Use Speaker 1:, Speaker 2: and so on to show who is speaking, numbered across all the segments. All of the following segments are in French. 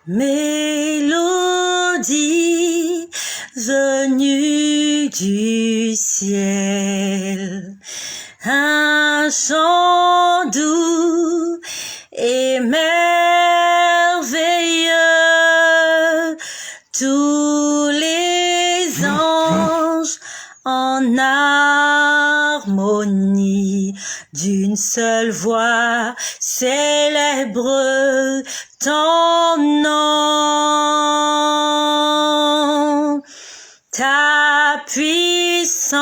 Speaker 1: Mélodie venue du ciel, un chant doux et merveilleux, tous les anges en harmonie, d'une seule voix célèbre ton nom. Ta puissance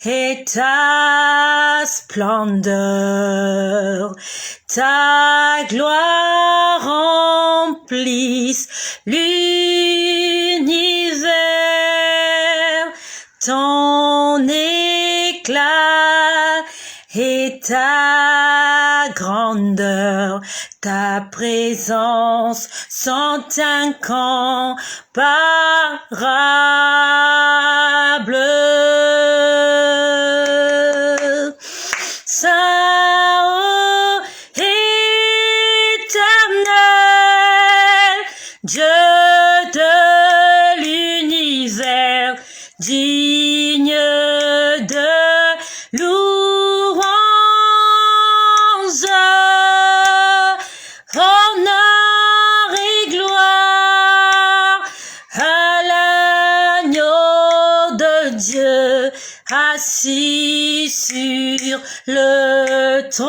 Speaker 1: et ta splendeur, ta gloire remplissent l'univers, ton éclat et ta grandeur, ta présence sont incomparable. Saint ô éternel, Dieu de l'univers, digne de louange, honneur et gloire à l'agneau de Dieu assis sur le trône.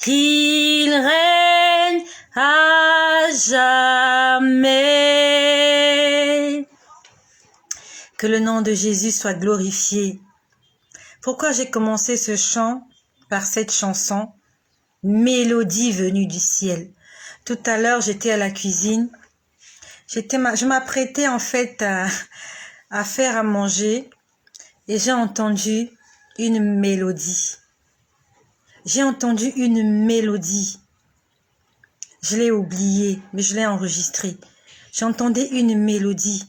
Speaker 1: Il règne à jamais. Que le nom de Jésus soit glorifié. Pourquoi j'ai commencé ce chant par cette chanson, Mélodie venue du ciel? Tout à l'heure, j'étais à la cuisine. Je m'apprêtais en fait à faire à manger et j'ai entendu une mélodie. J'ai entendu une mélodie. Je l'ai oubliée, mais je l'ai enregistrée. J'entendais une mélodie.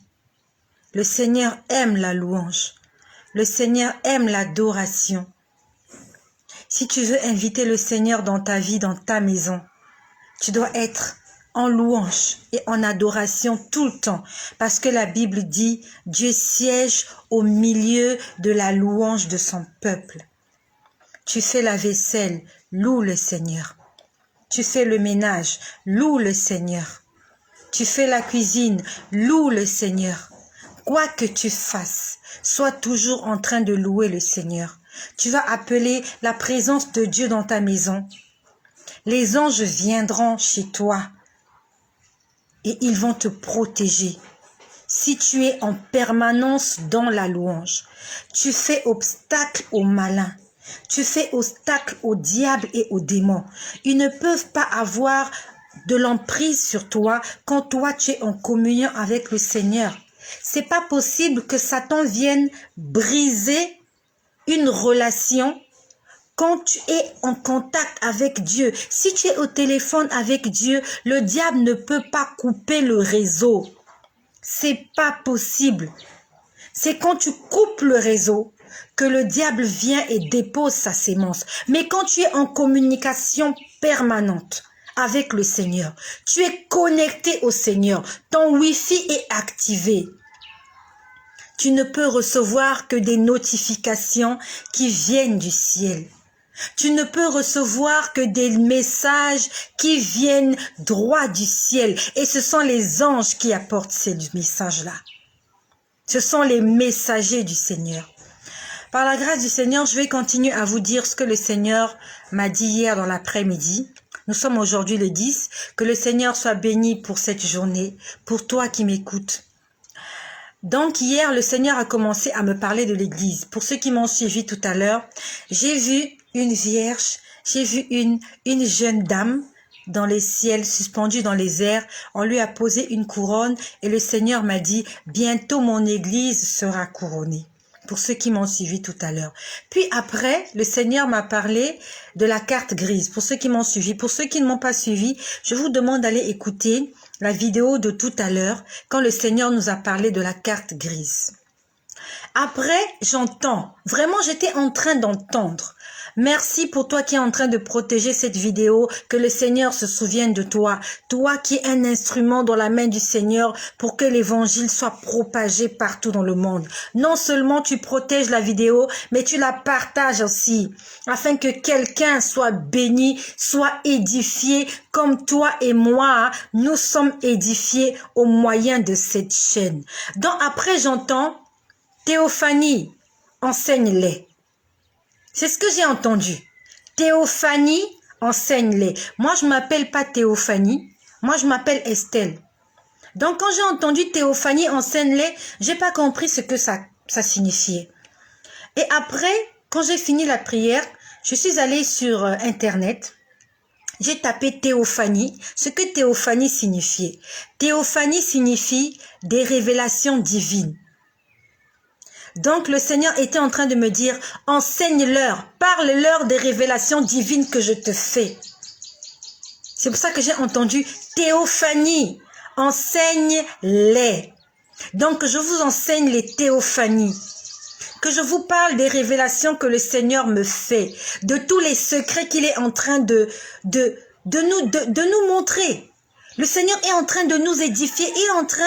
Speaker 1: Le Seigneur aime la louange. Le Seigneur aime l'adoration. Si tu veux inviter le Seigneur dans ta vie, dans ta maison, tu dois être en louange et en adoration tout le temps. Parce que la Bible dit, Dieu siège au milieu de la louange de son peuple. Tu fais la vaisselle, loue le Seigneur. Tu fais le ménage, loue le Seigneur. Tu fais la cuisine, loue le Seigneur. Quoi que tu fasses, sois toujours en train de louer le Seigneur. Tu vas appeler la présence de Dieu dans ta maison. Les anges viendront chez toi et ils vont te protéger. Si tu es en permanence dans la louange, tu fais obstacle aux malins. Tu fais obstacle au diable et aux démons. Ils ne peuvent pas avoir de l'emprise sur toi quand toi tu es en communion avec le Seigneur. C'est pas possible que Satan vienne briser une relation quand tu es en contact avec Dieu. Si tu es au téléphone avec Dieu, le diable ne peut pas couper le réseau. C'est pas possible. C'est quand tu coupes le réseau que le diable vient et dépose sa sémence. Mais quand tu es en communication permanente avec le Seigneur, tu es connecté au Seigneur, ton Wi-Fi est activé. Tu ne peux recevoir que des notifications qui viennent du ciel. Tu ne peux recevoir que des messages qui viennent droit du ciel. Et ce sont les anges qui apportent ces messages-là. Ce sont les messagers du Seigneur. Par la grâce du Seigneur, je vais continuer à vous dire ce que le Seigneur m'a dit hier dans l'après-midi. Nous sommes aujourd'hui le 10. Que le Seigneur soit béni pour cette journée, pour toi qui m'écoutes. Donc hier, le Seigneur a commencé à me parler de l'église. Pour ceux qui m'ont suivi tout à l'heure, j'ai vu une vierge, j'ai vu une jeune dame dans les ciels, suspendue dans les airs. On lui a posé une couronne et le Seigneur m'a dit, bientôt mon église sera couronnée. Pour ceux qui m'ont suivi tout à l'heure. Puis après, le Seigneur m'a parlé de la carte grise. Pour ceux qui m'ont suivi. Pour ceux qui ne m'ont pas suivi, je vous demande d'aller écouter la vidéo de tout à l'heure quand le Seigneur nous a parlé de la carte grise. Après, j'entends. Vraiment, j'étais en train d'entendre. Merci pour toi qui es en train de protéger cette vidéo, que le Seigneur se souvienne de toi. Toi qui es un instrument dans la main du Seigneur pour que l'évangile soit propagé partout dans le monde. Non seulement tu protèges la vidéo, mais tu la partages aussi, afin que quelqu'un soit béni, soit édifié, comme toi et moi, nous sommes édifiés au moyen de cette chaîne. Donc après j'entends, Théophanie, enseigne-les. C'est ce que j'ai entendu. Théophanie, enseigne-les. Moi, je ne m'appelle pas Théophanie. Moi, je m'appelle Estelle. Donc, quand j'ai entendu Théophanie, enseigne-les, je n'ai pas compris ce que ça signifiait. Et après, quand j'ai fini la prière, je suis allée sur Internet. J'ai tapé Théophanie, ce que Théophanie signifiait. Théophanie signifie des révélations divines. Donc le Seigneur était en train de me dire, enseigne-leur, parle-leur des révélations divines que je te fais. C'est pour ça que j'ai entendu Théophanie, enseigne-les. Donc je vous enseigne les théophanies. Que je vous parle des révélations que le Seigneur me fait, de tous les secrets qu'il est en train de nous montrer. Le Seigneur est en train de nous édifier, il est en train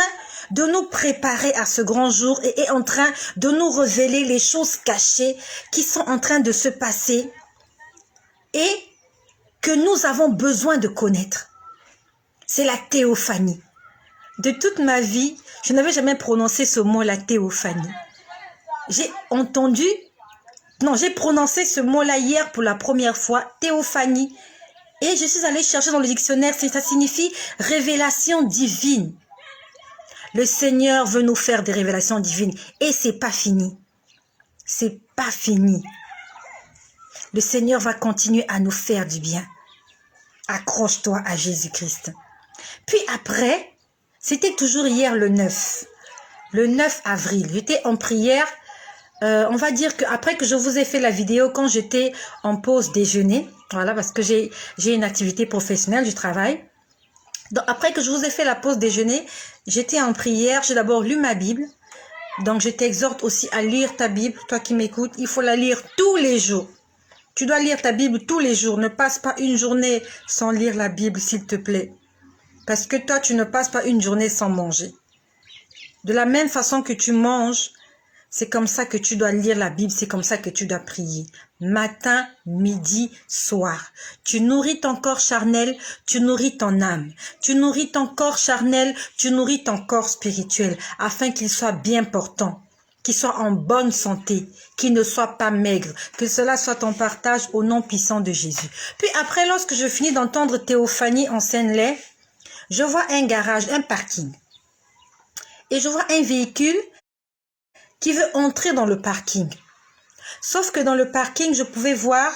Speaker 1: de nous préparer à ce grand jour et est en train de nous révéler les choses cachées qui sont en train de se passer et que nous avons besoin de connaître. C'est la théophanie. De toute ma vie, je n'avais jamais prononcé ce mot, la théophanie. J'ai prononcé ce mot-là hier pour la première fois, théophanie. Et je suis allée chercher dans le dictionnaire, ça signifie révélation divine. Le Seigneur veut nous faire des révélations divines et c'est pas fini. C'est pas fini. Le Seigneur va continuer à nous faire du bien. Accroche-toi à Jésus-Christ. Puis après, c'était toujours hier le 9 avril. J'étais en prière. On va dire qu'après que je vous ai fait la vidéo quand j'étais en pause déjeuner, voilà, parce que j'ai une activité professionnelle, je travaille. Donc après que je vous ai fait la pause déjeuner, j'étais en prière, j'ai d'abord lu ma Bible. Donc je t'exhorte aussi à lire ta Bible, toi qui m'écoutes, il faut la lire tous les jours. Tu dois lire ta Bible tous les jours, ne passe pas une journée sans lire la Bible s'il te plaît. Parce que toi tu ne passes pas une journée sans manger. De la même façon que tu manges, c'est comme ça que tu dois lire la Bible, c'est comme ça que tu dois prier. Matin, midi, soir. Tu nourris ton corps charnel, tu nourris ton âme. Tu nourris ton corps charnel, tu nourris ton corps spirituel, afin qu'il soit bien portant, qu'il soit en bonne santé, qu'il ne soit pas maigre, que cela soit ton partage au nom puissant de Jésus. Puis après, lorsque je finis d'entendre Théophanie enseigne-les, je vois un garage, un parking. Et je vois un véhicule qui veut entrer dans le parking. Sauf que dans le parking, je pouvais voir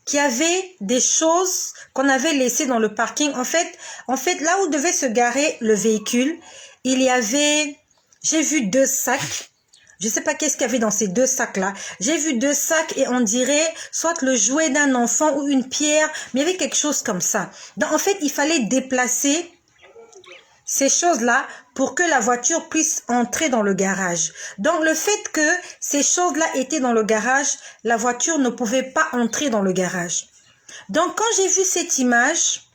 Speaker 1: qu'il y avait des choses qu'on avait laissées dans le parking. En fait, là où devait se garer le véhicule, il y avait, j'ai vu 2 sacs. Je ne sais pas qu'est-ce qu'il y avait dans ces 2 sacs-là. J'ai vu 2 sacs et on dirait soit le jouet d'un enfant ou une pierre, mais il y avait quelque chose comme ça. Donc en fait, il fallait déplacer ces choses-là pour que la voiture puisse entrer dans le garage. Donc le fait que ces choses-là étaient dans le garage, la voiture ne pouvait pas entrer dans le garage. Donc quand j'ai vu cette image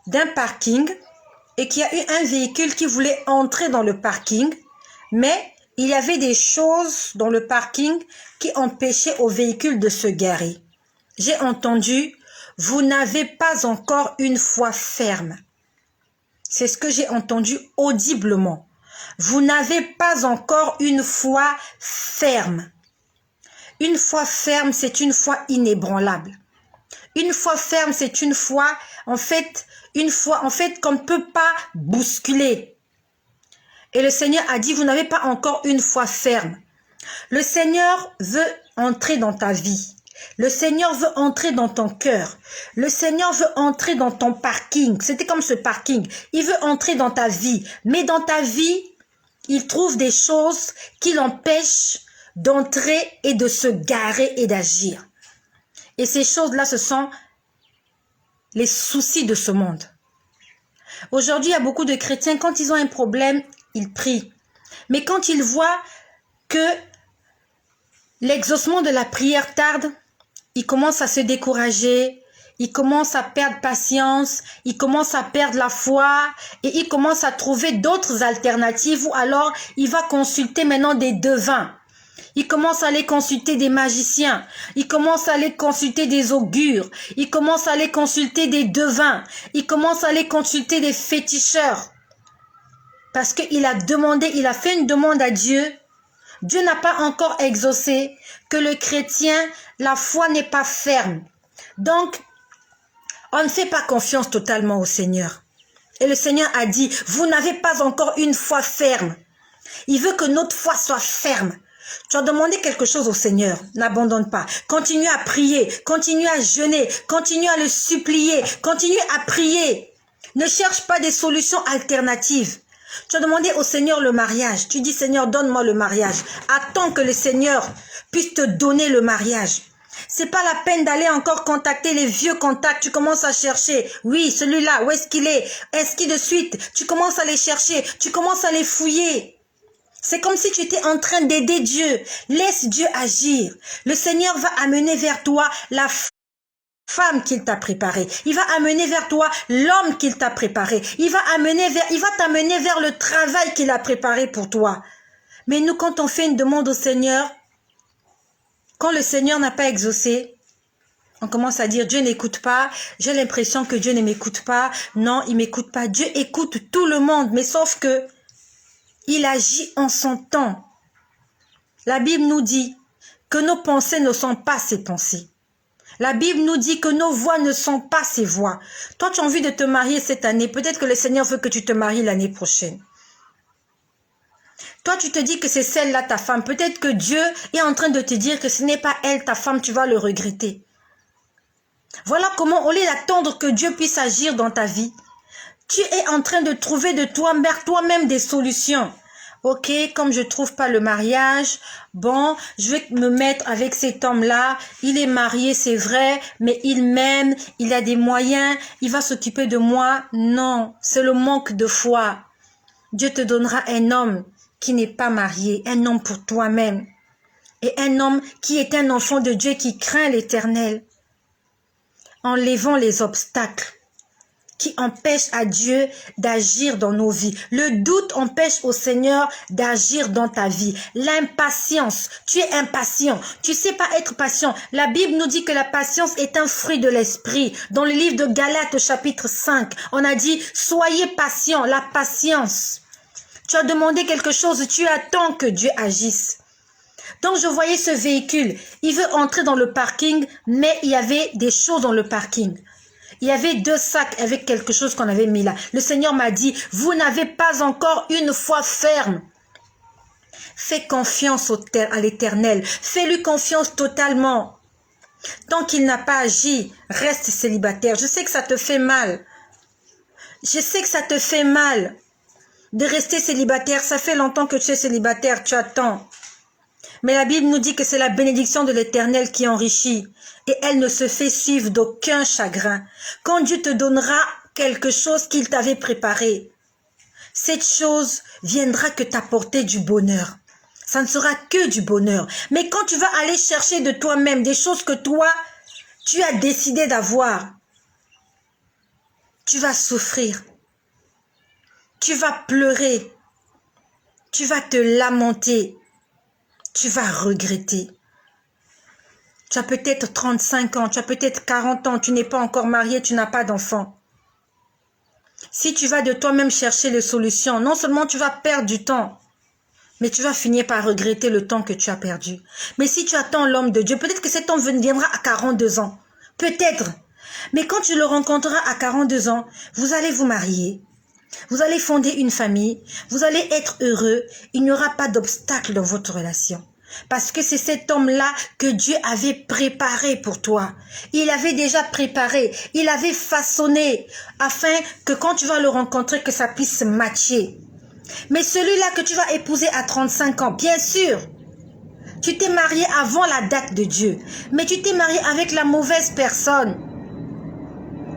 Speaker 1: d'un parking et qu'il y a eu un véhicule qui voulait entrer dans le parking, mais il y avait des choses dans le parking qui empêchaient au véhicule de se garer. J'ai entendu, vous n'avez pas encore une foi ferme. C'est ce que j'ai entendu audiblement. Vous n'avez pas encore une foi ferme. Une foi ferme, c'est une foi inébranlable. Une foi ferme, c'est une foi, en fait, qu'on ne peut pas bousculer. Et le Seigneur a dit, vous n'avez pas encore une foi ferme. Le Seigneur veut entrer dans ta vie. Le Seigneur veut entrer dans ton cœur. Le Seigneur veut entrer dans ton parking. C'était comme ce parking. Il veut entrer dans ta vie. Mais dans ta vie, il trouve des choses qui l'empêchent d'entrer et de se garer et d'agir. Et ces choses-là, ce sont les soucis de ce monde. Aujourd'hui, il y a beaucoup de chrétiens, quand ils ont un problème, ils prient. Mais quand ils voient que l'exaucement de la prière tarde, il commence à se décourager, il commence à perdre patience, il commence à perdre la foi et il commence à trouver d'autres alternatives ou alors il va consulter maintenant des devins. Il commence à aller consulter des magiciens, il commence à aller consulter des augures, il commence à aller consulter des devins, il commence à aller consulter des féticheurs. Parce qu'il a demandé, il a fait une demande à Dieu. Dieu n'a pas encore exaucé, que le chrétien, la foi n'est pas ferme. Donc, on ne fait pas confiance totalement au Seigneur. Et le Seigneur a dit, vous n'avez pas encore une foi ferme. Il veut que notre foi soit ferme. Tu as demandé quelque chose au Seigneur, n'abandonne pas. Continue à prier, continue à jeûner, continue à le supplier, continue à prier. Ne cherche pas des solutions alternatives. Tu as demandé au Seigneur le mariage. Tu dis, Seigneur, donne-moi le mariage. Attends que le Seigneur puisse te donner le mariage. C'est pas la peine d'aller encore contacter les vieux contacts. Tu commences à chercher. Oui, celui-là, où est-ce qu'il est? Est-ce qu'il de suite? Tu commences à les chercher. Tu commences à les fouiller. C'est comme si tu étais en train d'aider Dieu. Laisse Dieu agir. Le Seigneur va amener vers toi la femme qu'il t'a préparée. Il va amener vers toi l'homme qu'il t'a préparé. Il va t'amener vers le travail qu'il a préparé pour toi. Mais nous, quand on fait une demande au Seigneur, quand le Seigneur n'a pas exaucé, on commence à dire Dieu n'écoute pas. J'ai l'impression que Dieu ne m'écoute pas. Non, il m'écoute pas. Dieu écoute tout le monde, mais sauf que il agit en son temps. La Bible nous dit que nos pensées ne sont pas ses pensées. La Bible nous dit que nos voix ne sont pas ses voix. Toi, tu as envie de te marier cette année. Peut-être que le Seigneur veut que tu te maries l'année prochaine. Toi, tu te dis que c'est celle-là ta femme. Peut-être que Dieu est en train de te dire que ce n'est pas elle ta femme. Tu vas le regretter. Voilà comment, au lieu d'attendre que Dieu puisse agir dans ta vie, tu es en train de trouver de toi-même des solutions. Ok, comme je trouve pas le mariage, bon, je vais me mettre avec cet homme-là. Il est marié, c'est vrai, mais il m'aime, il a des moyens, il va s'occuper de moi. Non, c'est le manque de foi. Dieu te donnera un homme qui n'est pas marié, un homme pour toi-même. Et un homme qui est un enfant de Dieu qui craint l'Éternel. Enlevons les obstacles qui empêche à Dieu d'agir dans nos vies. Le doute empêche au Seigneur d'agir dans ta vie. L'impatience, tu es impatient, tu sais pas être patient. La Bible nous dit que la patience est un fruit de l'esprit. Dans le livre de Galates chapitre 5, on a dit soyez patient, la patience. Tu as demandé quelque chose, tu attends que Dieu agisse. Donc je voyais ce véhicule, il veut entrer dans le parking, mais il y avait des choses dans le parking. Il y avait 2 sacs avec quelque chose qu'on avait mis là. Le Seigneur m'a dit, vous n'avez pas encore une foi ferme. Fais confiance à l'Éternel. Fais-lui confiance totalement. Tant qu'il n'a pas agi, reste célibataire. Je sais que ça te fait mal. Je sais que ça te fait mal de rester célibataire. Ça fait longtemps que tu es célibataire, tu attends. Mais la Bible nous dit que c'est la bénédiction de l'Éternel qui enrichit. Et elle ne se fait suivre d'aucun chagrin. Quand Dieu te donnera quelque chose qu'il t'avait préparé, cette chose viendra que t'apporter du bonheur. Ça ne sera que du bonheur. Mais quand tu vas aller chercher de toi-même des choses que toi, tu as décidé d'avoir, tu vas souffrir. Tu vas pleurer. Tu vas te lamenter. Tu vas regretter. Tu as peut-être 35 ans, tu as peut-être 40 ans, tu n'es pas encore marié, tu n'as pas d'enfant. Si tu vas de toi-même chercher les solutions, non seulement tu vas perdre du temps, mais tu vas finir par regretter le temps que tu as perdu. Mais si tu attends l'homme de Dieu, peut-être que cet homme viendra à 42 ans. Peut-être. Mais quand tu le rencontreras à 42 ans, vous allez vous marier. Vous allez fonder une famille. Vous allez être heureux. Il n'y aura pas d'obstacle dans votre relation. Parce que c'est cet homme-là que Dieu avait préparé pour toi. Il avait déjà préparé, il avait façonné afin que quand tu vas le rencontrer, que ça puisse matcher. Mais celui-là que tu vas épouser à 35 ans, bien sûr, tu t'es marié avant la date de Dieu, mais tu t'es marié avec la mauvaise personne.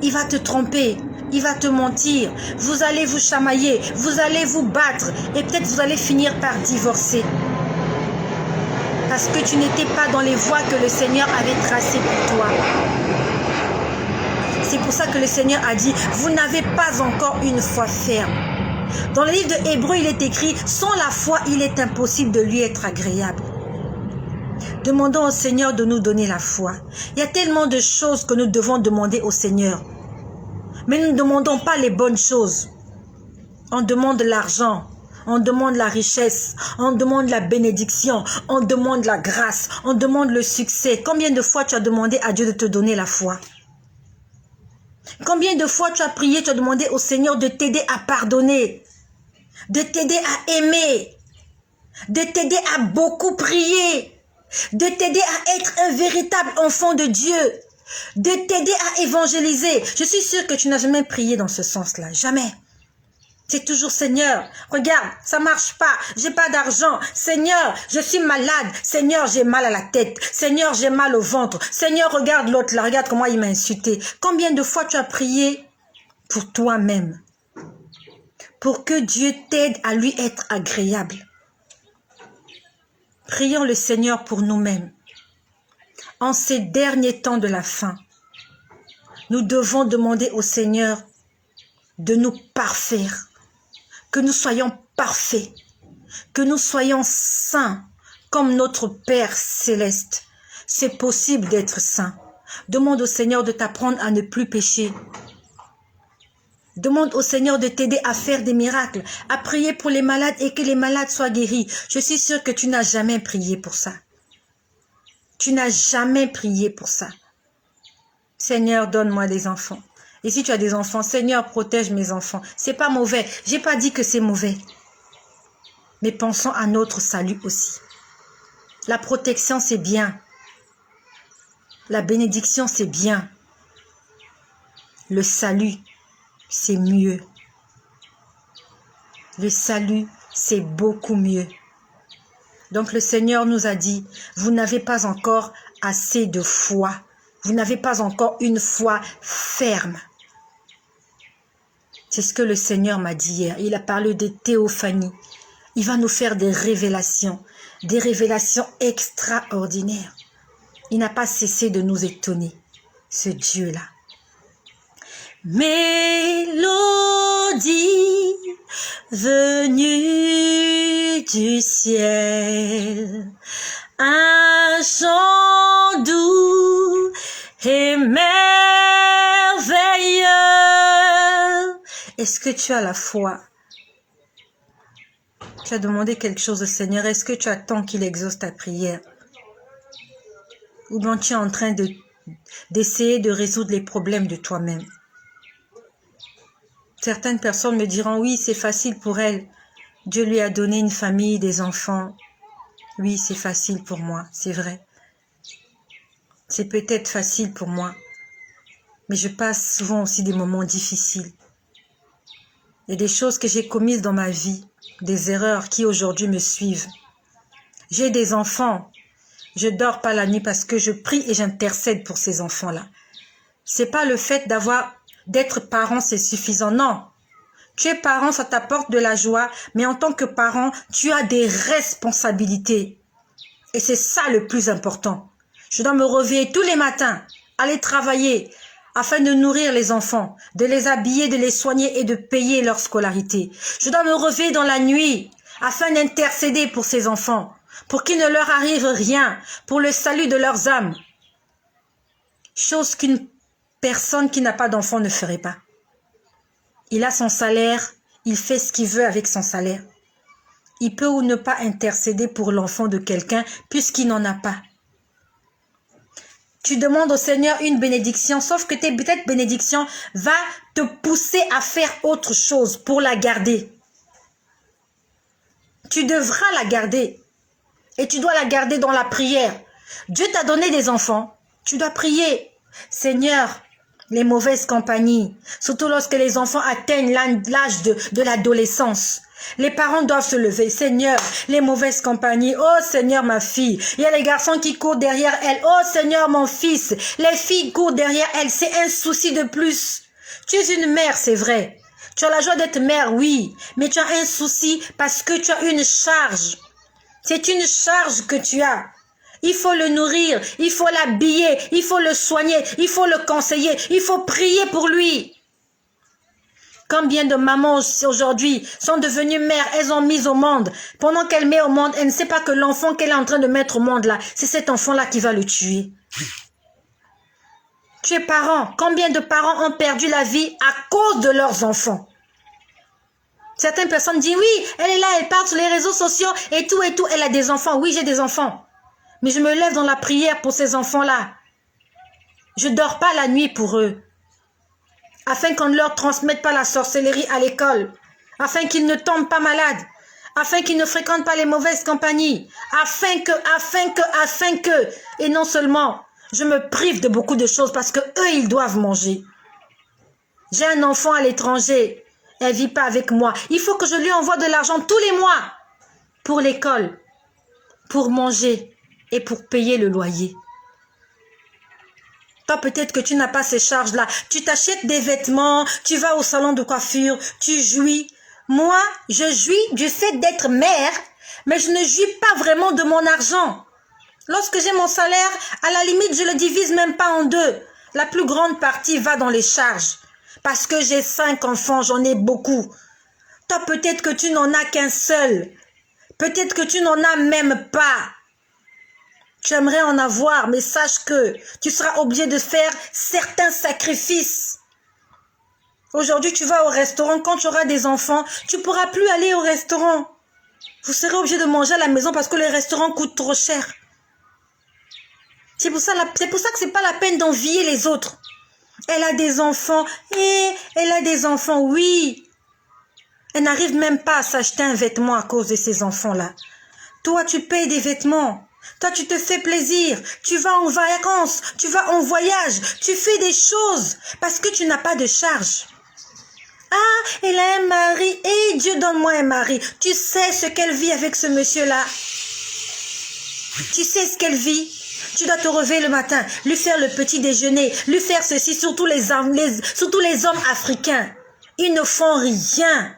Speaker 1: Il va te tromper, il va te mentir, vous allez vous chamailler, vous allez vous battre et peut-être vous allez finir par divorcer. parce que tu n'étais pas dans les voies que le Seigneur avait tracées pour toi. C'est pour ça que le Seigneur a dit, vous n'avez pas encore une foi ferme. Dans le livre de Hébreux, il est écrit, sans la foi, il est impossible de lui être agréable. Demandons au Seigneur de nous donner la foi. Il y a tellement de choses que nous devons demander au Seigneur. Mais nous ne demandons pas les bonnes choses. On demande l'argent, on demande la richesse, on demande la bénédiction, on demande la grâce, on demande le succès. Combien de fois tu as demandé à Dieu de te donner la foi? Combien de fois tu as prié, tu as demandé au Seigneur de t'aider à pardonner, de t'aider à aimer, de t'aider à beaucoup prier, de t'aider à être un véritable enfant de Dieu, de t'aider à évangéliser. Je suis sûre que tu n'as jamais prié dans ce sens-là, jamais. C'est toujours Seigneur, regarde, ça marche pas, j'ai pas d'argent. Seigneur, je suis malade. Seigneur, j'ai mal à la tête. Seigneur, j'ai mal au ventre. Seigneur, regarde l'autre là, regarde comment il m'a insulté. Combien de fois tu as prié pour toi-même, pour que Dieu t'aide à lui être agréable? Prions le Seigneur pour nous-mêmes. En ces derniers temps de la fin, nous devons demander au Seigneur de nous parfaire, que nous soyons parfaits, que nous soyons saints comme notre Père céleste. C'est possible d'être saint. Demande au Seigneur de t'apprendre à ne plus pécher. Demande au Seigneur de t'aider à faire des miracles, à prier pour les malades et que les malades soient guéris. Je suis sûre que tu n'as jamais prié pour ça. Tu n'as jamais prié pour ça. Seigneur, donne-moi des enfants. Et si tu as des enfants, Seigneur, protège mes enfants. C'est pas mauvais. J'ai pas dit que c'est mauvais. Mais pensons à notre salut aussi. La protection, c'est bien. La bénédiction, c'est bien. Le salut, c'est mieux. Le salut, c'est beaucoup mieux. Donc le Seigneur nous a dit, vous n'avez pas encore assez de foi. Vous n'avez pas encore une foi ferme. C'est ce que le Seigneur m'a dit hier. Il a parlé de théophanie. Il va nous faire des révélations extraordinaires. Il n'a pas cessé de nous étonner, ce Dieu-là. Mélodie venue du ciel, un chant doux et merveilleux. Est-ce que tu as la foi? Tu as demandé quelque chose au Seigneur. Est-ce que tu attends qu'il exauce ta prière? Ou bien tu es en train d'essayer de résoudre les problèmes de toi-même? Certaines personnes me diront, oui, c'est facile pour elle. Dieu lui a donné une famille, des enfants. Oui, c'est facile pour moi, c'est vrai. C'est peut-être facile pour moi. Mais je passe souvent aussi des moments difficiles. Il y a des choses que j'ai commises dans ma vie, des erreurs qui aujourd'hui me suivent. J'ai des enfants. Je dors pas la nuit parce que je prie et j'intercède pour ces enfants-là. C'est pas le fait d'être parent, c'est suffisant. Non. Tu es parent, ça t'apporte de la joie, mais en tant que parent, tu as des responsabilités. Et c'est ça le plus important. Je dois me réveiller tous les matins, aller travailler, afin de nourrir les enfants, de les habiller, de les soigner et de payer leur scolarité. Je dois me réveiller dans la nuit, afin d'intercéder pour ces enfants, pour qu'il ne leur arrive rien, pour le salut de leurs âmes. Chose qu'une personne qui n'a pas d'enfant ne ferait pas. Il a son salaire, il fait ce qu'il veut avec son salaire. Il peut ou ne pas intercéder pour l'enfant de quelqu'un puisqu'il n'en a pas. Tu demandes au Seigneur une bénédiction, sauf que cette bénédiction va te pousser à faire autre chose pour la garder. Tu devras la garder. Et tu dois la garder dans la prière. Dieu t'a donné des enfants. Tu dois prier. Seigneur, les mauvaises compagnies, surtout lorsque les enfants atteignent l'âge de l'adolescence. Les parents doivent se lever. Seigneur, les mauvaises compagnies. Oh Seigneur, ma fille. Il y a les garçons qui courent derrière elle. Oh Seigneur, mon fils. Les filles courent derrière elle. C'est un souci de plus. Tu es une mère, c'est vrai. Tu as la joie d'être mère, oui. Mais tu as un souci parce que tu as une charge. C'est une charge que tu as. Il faut le nourrir, il faut l'habiller, il faut le soigner, il faut le conseiller, il faut prier pour lui. Combien de mamans aujourd'hui sont devenues mères, elles ont mis au monde. Pendant qu'elle met au monde, elle ne sait pas que l'enfant qu'elle est en train de mettre au monde là, c'est cet enfant-là qui va le tuer. Tu es parent. Combien de parents ont perdu la vie à cause de leurs enfants? Certaines personnes disent, oui, elle est là, elle parle sur les réseaux sociaux et tout, elle a des enfants. Oui, j'ai des enfants. Mais je me lève dans la prière pour ces enfants-là. Je ne dors pas la nuit pour eux. Afin qu'on ne leur transmette pas la sorcellerie à l'école. Afin qu'ils ne tombent pas malades. Afin qu'ils ne fréquentent pas les mauvaises compagnies. Afin que. Et non seulement, je me prive de beaucoup de choses parce que eux, ils doivent manger. J'ai un enfant à l'étranger. Elle ne vit pas avec moi. Il faut que je lui envoie de l'argent tous les mois pour l'école, pour manger et pour payer le loyer. Toi, peut-être que tu n'as pas ces charges-là. Tu t'achètes des vêtements, tu vas au salon de coiffure, tu jouis. Moi, je jouis du fait d'être mère, mais je ne jouis pas vraiment de mon argent. Lorsque j'ai mon salaire, à la limite, je le divise même pas en deux. La plus grande partie va dans les charges. Parce que j'ai 5 enfants, j'en ai beaucoup. Toi, peut-être que tu n'en as qu'un seul. Peut-être que tu n'en as même pas. Tu aimerais en avoir, mais sache que tu seras obligé de faire certains sacrifices. Aujourd'hui, tu vas au restaurant. Quand tu auras des enfants, tu ne pourras plus aller au restaurant. Vous serez obligé de manger à la maison parce que les restaurants coûtent trop cher. C'est pour ça que ce n'est pas la peine d'envier les autres. Elle a des enfants. Elle a des enfants, oui. Elle n'arrive même pas à s'acheter un vêtement à cause de ces enfants-là. Toi, tu payes des vêtements. Toi, tu te fais plaisir. Tu vas en vacances. Tu vas en voyage. Tu fais des choses parce que tu n'as pas de charge. Ah, elle a un mari. Eh, Dieu, donne-moi un mari. Tu sais ce qu'elle vit avec ce monsieur-là. Tu sais ce qu'elle vit. Tu dois te réveiller le matin, lui faire le petit déjeuner, lui faire ceci, surtout les hommes africains. Ils ne font rien.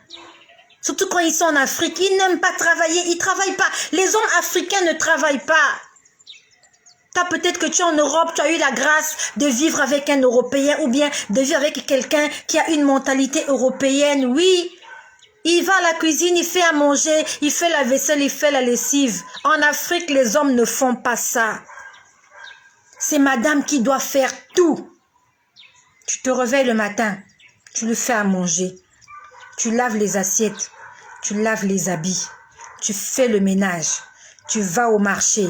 Speaker 1: Surtout quand ils sont en Afrique, ils n'aiment pas travailler, ils ne travaillent pas. Les hommes africains ne travaillent pas. Peut-être que tu es en Europe, tu as eu la grâce de vivre avec un Européen ou bien de vivre avec quelqu'un qui a une mentalité européenne. Oui, il va à la cuisine, il fait à manger, il fait la vaisselle, il fait la lessive. En Afrique, les hommes ne font pas ça. C'est madame qui doit faire tout. Tu te réveilles le matin, tu le fais à manger. Tu laves les assiettes, tu laves les habits, tu fais le ménage, tu vas au marché.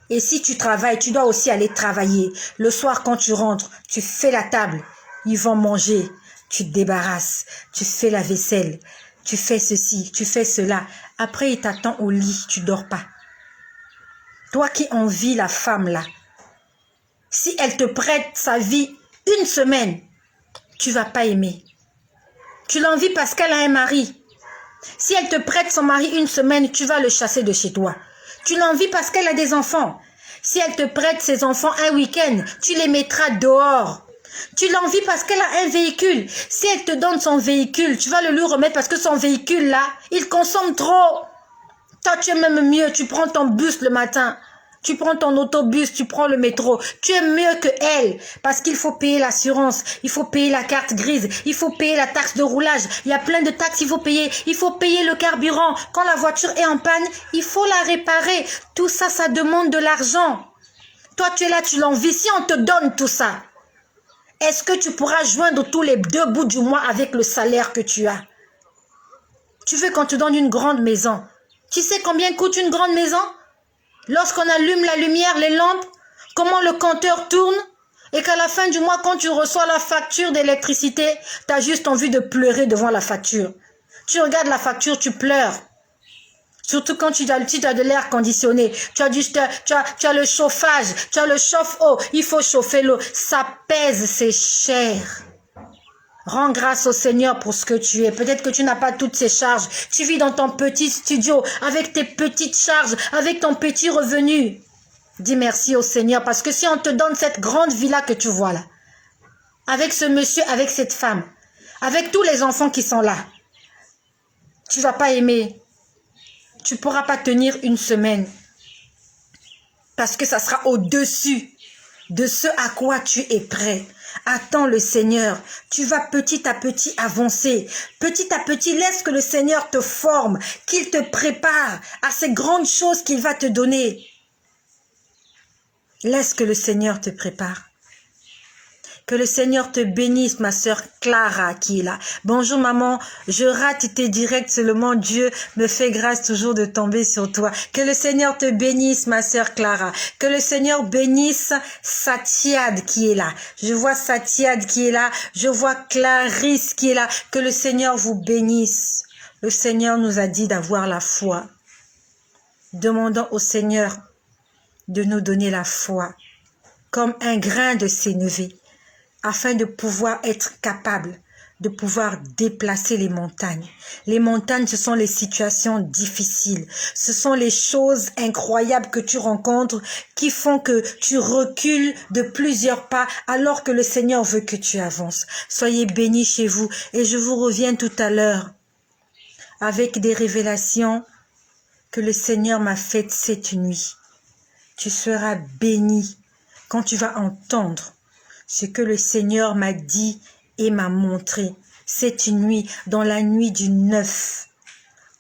Speaker 1: Et si tu travailles, tu dois aussi aller travailler. Le soir, quand tu rentres, tu fais la table. Ils vont manger, tu te débarrasses, tu fais la vaisselle, tu fais ceci, tu fais cela. Après, il t'attend au lit, tu dors pas. Toi qui envies la femme là, si elle te prête sa vie une semaine, tu vas pas aimer. Tu l'envies parce qu'elle a un mari. Si elle te prête son mari une semaine, tu vas le chasser de chez toi. Tu l'envies parce qu'elle a des enfants. Si elle te prête ses enfants un week-end, tu les mettras dehors. Tu l'envies parce qu'elle a un véhicule. Si elle te donne son véhicule, tu vas le lui remettre parce que son véhicule là, il consomme trop. Toi, tu es même mieux. Tu prends ton bus le matin. Tu prends ton autobus, tu prends le métro. Tu es mieux que elle parce qu'il faut payer l'assurance, il faut payer la carte grise, il faut payer la taxe de roulage. Il y a plein de taxes qu'il faut payer. Il faut payer le carburant. Quand la voiture est en panne, il faut la réparer. Tout ça, ça demande de l'argent. Toi, tu es là, tu l'envies. Si on te donne tout ça, est-ce que tu pourras joindre tous les 2 bouts du mois avec le salaire que tu as? Tu veux qu'on te donne une grande maison. Tu sais combien coûte une grande maison? Lorsqu'on allume la lumière, les lampes, comment le compteur tourne et qu'à la fin du mois, quand tu reçois la facture d'électricité, tu as juste envie de pleurer devant la facture. Tu regardes la facture, tu pleures. Surtout quand tu as de l'air conditionné. Tu as le chauffage, tu as le chauffe-eau. Il faut chauffer l'eau. Ça pèse, c'est cher. Rends grâce au Seigneur pour ce que tu es. Peut-être que tu n'as pas toutes ces charges. Tu vis dans ton petit studio, avec tes petites charges, avec ton petit revenu. Dis merci au Seigneur, parce que si on te donne cette grande vie-là que tu vois là, avec ce monsieur, avec cette femme, avec tous les enfants qui sont là, tu ne vas pas aimer. Tu ne pourras pas tenir une semaine. parce que ça sera au-dessus de ce à quoi tu es prêt. Attends le Seigneur. Tu vas petit à petit avancer. Petit à petit, laisse que le Seigneur te forme, qu'il te prépare à ces grandes choses qu'il va te donner. Laisse que le Seigneur te prépare. Que le Seigneur te bénisse, ma sœur Clara qui est là. Bonjour maman, je rate tes directs, seulement Dieu me fait grâce toujours de tomber sur toi. Que le Seigneur te bénisse, ma sœur Clara. Que le Seigneur bénisse Satiad qui est là. Je vois Satiad qui est là. Je vois Clarisse qui est là. Que le Seigneur vous bénisse. Le Seigneur nous a dit d'avoir la foi. Demandons au Seigneur de nous donner la foi comme un grain de sénévé, afin de pouvoir être capable de pouvoir déplacer les montagnes. Les montagnes, ce sont les situations difficiles. Ce sont les choses incroyables que tu rencontres qui font que tu recules de plusieurs pas alors que le Seigneur veut que tu avances. Soyez bénis chez vous et je vous reviens tout à l'heure avec des révélations que le Seigneur m'a faites cette nuit. Tu seras béni quand tu vas entendre ce que le Seigneur m'a dit et m'a montré cette nuit, dans la nuit du 9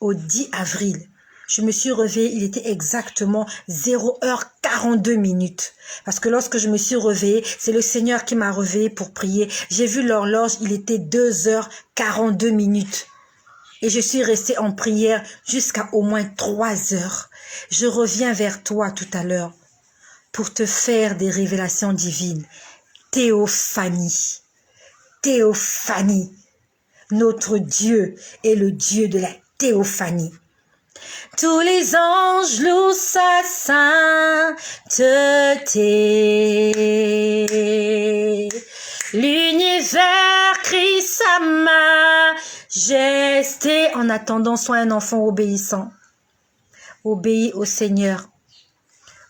Speaker 1: au 10 avril. Je me suis réveillée, il était exactement 0h42. Parce que lorsque je me suis réveillée, c'est le Seigneur qui m'a réveillée pour prier. J'ai vu l'horloge, il était 2h42. Et je suis restée en prière jusqu'à au moins 3 heures. Je reviens vers toi tout à l'heure pour te faire des révélations divines. Théophanie, théophanie, notre Dieu est le Dieu de la théophanie. Tous les anges louent sa sainteté, l'univers crie sa majesté. En attendant, sois un enfant obéissant, obéis au Seigneur.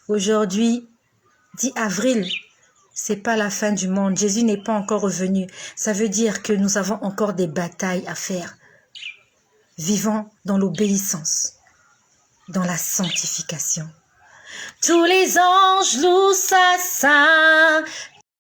Speaker 1: Aujourd'hui, 10 avril, c'est pas la fin du monde. Jésus n'est pas encore revenu. Ça veut dire que nous avons encore des batailles à faire. Vivons dans l'obéissance, dans la sanctification. Tous les anges louent sa